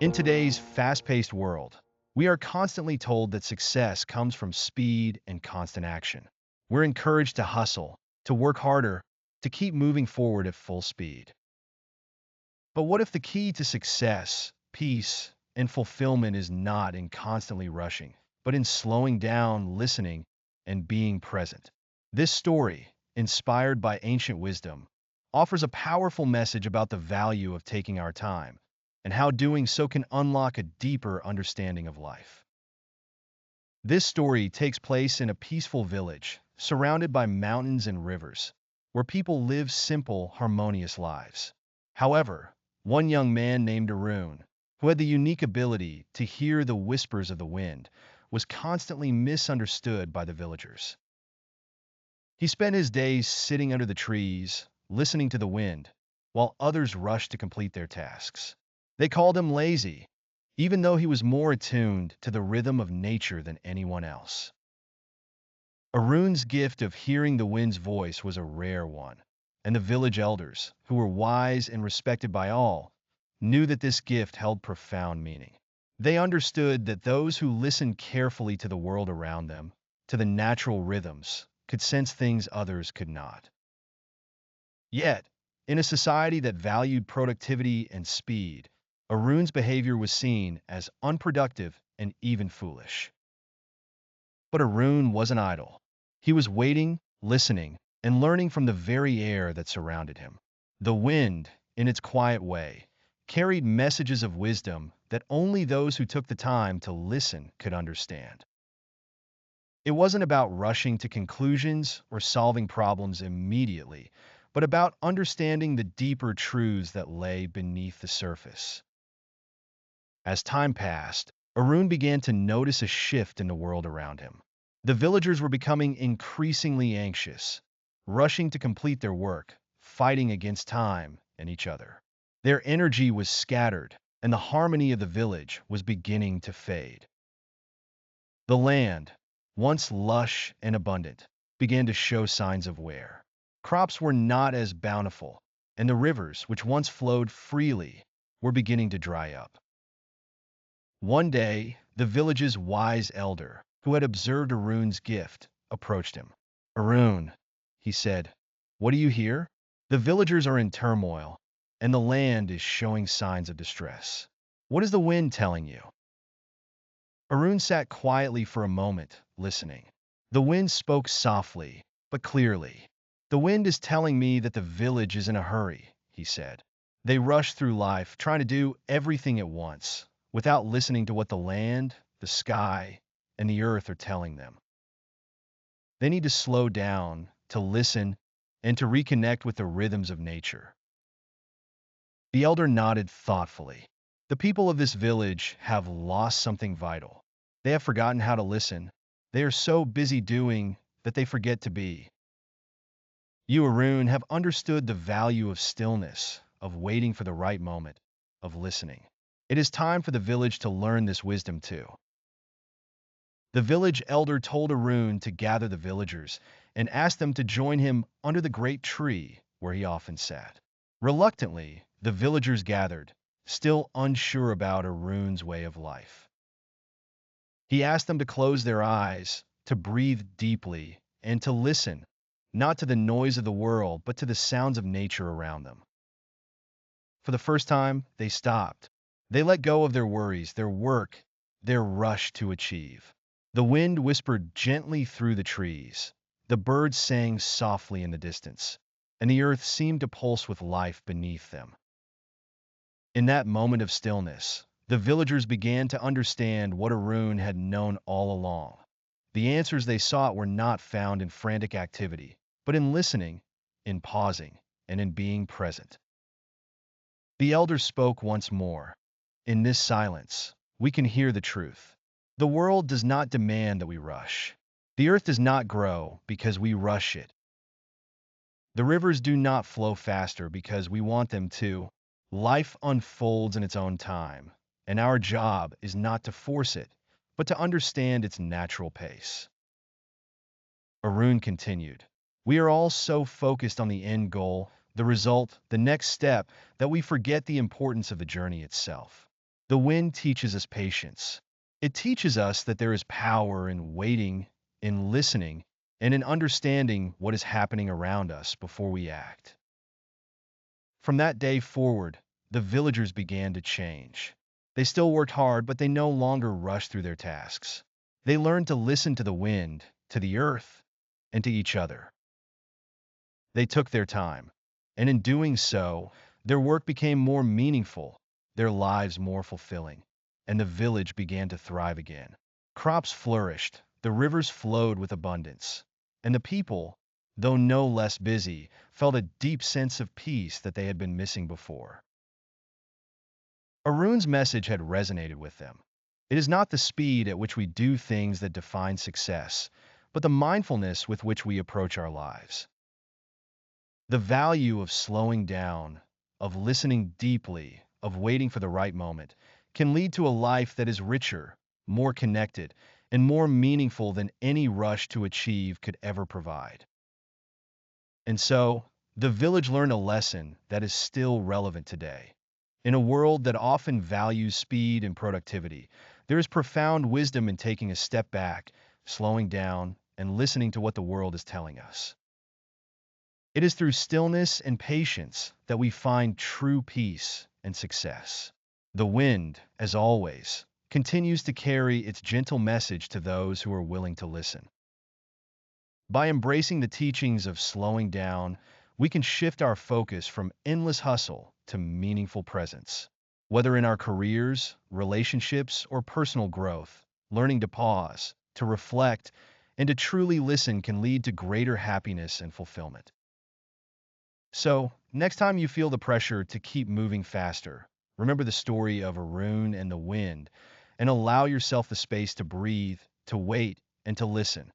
In today's fast-paced world, we are constantly told that success comes from speed and constant action. We're encouraged to hustle, to work harder, to keep moving forward at full speed. But what if the key to success, peace, and fulfillment is not in constantly rushing, but in slowing down, listening, and being present? This story, inspired by ancient wisdom, offers a powerful message about the value of taking our time and how doing so can unlock a deeper understanding of life. This story takes place in a peaceful village surrounded by mountains and rivers, where people live simple, harmonious lives. However, one young man named Arun, who had the unique ability to hear the whispers of the wind, was constantly misunderstood by the villagers. He spent his days sitting under the trees, listening to the wind, while others rushed to complete their tasks. They called him lazy, even though he was more attuned to the rhythm of nature than anyone else. Arun's gift of hearing the wind's voice was a rare one, and the village elders, who were wise and respected by all, knew that this gift held profound meaning. They understood that those who listened carefully to the world around them, to the natural rhythms, could sense things others could not. Yet, in a society that valued productivity and speed, Arun's behavior was seen as unproductive and even foolish. But Arun wasn't idle. He was waiting, listening, and learning from the very air that surrounded him. The wind, in its quiet way, carried messages of wisdom that only those who took the time to listen could understand. It wasn't about rushing to conclusions or solving problems immediately, but about understanding the deeper truths that lay beneath the surface. As time passed, Arun began to notice a shift in the world around him. The villagers were becoming increasingly anxious, rushing to complete their work, fighting against time and each other. Their energy was scattered, and the harmony of the village was beginning to fade. The land, once lush and abundant, began to show signs of wear. Crops were not as bountiful, and the rivers, which once flowed freely, were beginning to dry up. One day, the village's wise elder, who had observed Arun's gift, approached him. "Arun," he said, "what do you hear? The villagers are in turmoil, and the land is showing signs of distress. What is the wind telling you?" Arun sat quietly for a moment, listening. The wind spoke softly, but clearly. "The wind is telling me that the village is in a hurry," he said. "They rush through life, trying to do everything at once, without listening to what the land, the sky, and the earth are telling them. They need to slow down, to listen, and to reconnect with the rhythms of nature." The elder nodded thoughtfully. "The people of this village have lost something vital. They have forgotten how to listen. They are so busy doing that they forget to be. You, Arun, have understood the value of stillness, of waiting for the right moment, of listening. It is time for the village to learn this wisdom too." The village elder told Arun to gather the villagers and ask them to join him under the great tree where he often sat. Reluctantly, the villagers gathered, still unsure about Arun's way of life. He asked them to close their eyes, to breathe deeply, and to listen, not to the noise of the world, but to the sounds of nature around them. For the first time, they stopped. They let go of their worries, their work, their rush to achieve. The wind whispered gently through the trees. The birds sang softly in the distance, and the earth seemed to pulse with life beneath them. In that moment of stillness, the villagers began to understand what Arun had known all along. The answers they sought were not found in frantic activity, but in listening, in pausing, and in being present. The elder spoke once more. "In this silence, we can hear the truth. The world does not demand that we rush. The earth does not grow because we rush it. The rivers do not flow faster because we want them to. Life unfolds in its own time, and our job is not to force it, but to understand its natural pace." Arun continued, "We are all so focused on the end goal, the result, the next step, that we forget the importance of the journey itself. The wind teaches us patience. It teaches us that there is power in waiting, in listening, and in understanding what is happening around us before we act. From that day forward, the villagers began to change. They still worked hard, but they no longer rushed through their tasks. They learned to listen to the wind, to the earth, and to each other. They took their time, and in doing so, their work became more meaningful, their lives more fulfilling, and the village began to thrive again. Crops flourished, the rivers flowed with abundance, and the people, though no less busy, felt a deep sense of peace that they had been missing before. Arun's message had resonated with them. It is not the speed at which we do things that define success, but the mindfulness with which we approach our lives. The value of slowing down, of listening deeply, of waiting for the right moment, can lead to a life that is richer, more connected, and more meaningful than any rush to achieve could ever provide. And so, the village learned a lesson that is still relevant today. In a world that often values speed and productivity, there is profound wisdom in taking a step back, slowing down, and listening to what the world is telling us. It is through stillness and patience that we find true peace and success. The wind, as always, continues to carry its gentle message to those who are willing to listen. By embracing the teachings of slowing down, we can shift our focus from endless hustle to meaningful presence. Whether in our careers, relationships, or personal growth, learning to pause, to reflect, and to truly listen can lead to greater happiness and fulfillment. So, next time you feel the pressure to keep moving faster, remember the story of Arun and the wind, and allow yourself the space to breathe, to wait, and to listen.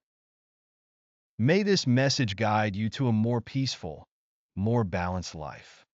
May this message guide you to a more peaceful, more balanced life.